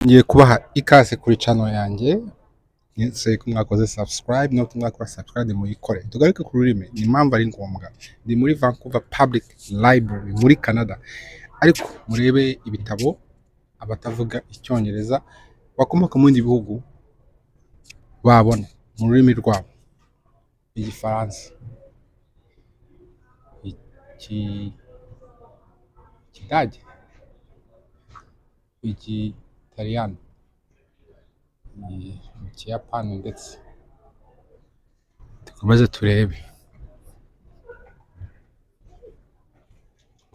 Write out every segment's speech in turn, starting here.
Ngiye kubaha ikaze kuri channel yanjye, nizeye ko mwakoze subscribe, no mwakora subscribe muyikore. Tugaruke ku rurimi, ni impamvu ari ngombwa. Ndi muri Vancouver Public Library muri Canada, ariko murebe ibitabo abatavuga icyongereza bakomoka mu bindi bihugu babona mu rurimi rwabo: igifaransa, ikidage, igitaliyani, ikiyapani, ndetse tukomeze turebe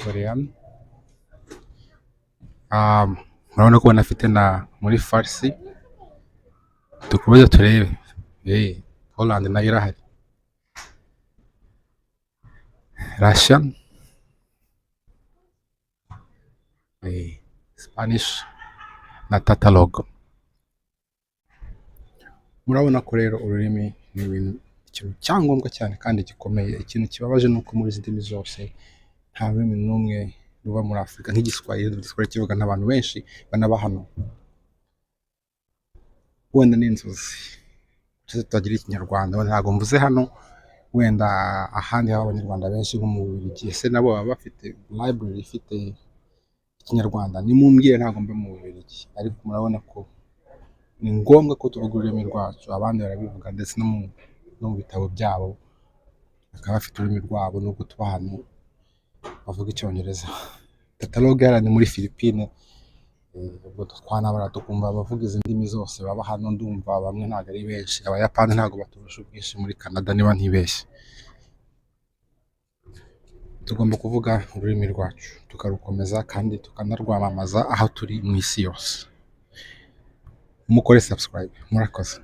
korean. Murabona ko banafite na muri farsi, dukomeze turebe. Holland nayo irahari, Russian, Spanish na Tagalog. Murabona ko rero ururimi ni ikintu cyangombwa cyane kandi gikomeye. Ikintu kibabaje nuko muri izi ndimi zose nta rurimi n'umwe ruba muri Afurika nk'igiswahili. Igiswahili kivuga n'abantu benshi banaba hano. Wenda n'inzozi tutagira ikinyarwanda, ntabwo mvuze hano, wenda ahandi haba abanyarwanda benshi nko mu Bubiligi, ese nabo baba bafite library ifite ikinyarwanda? Nimumbwire, ntabwo mbe mu Bubiligi, ariko murabona ko ni ngombwa ko tuvuga ururimi rwacu. Abandi barabivuga ndetse no mu bitabo byabo bakaba bafite ururimi rwabo, nubwo tuba hano bavuga icyongereza. Tagalog ni muri Philippines, ubwo twanabara tukumva abavuga izi ndimi zose baba hano, ndumva bamwe ntabwo ari benshi. Abayapani ntabwo baturusha ubwinshi muri Canada niba ntibeshye. Tugomba kuvuga ururimi rwacu tukarukomeza kandi tukanarwamamaza aho turi mu isi yose. Mukore subscribe, murakoze.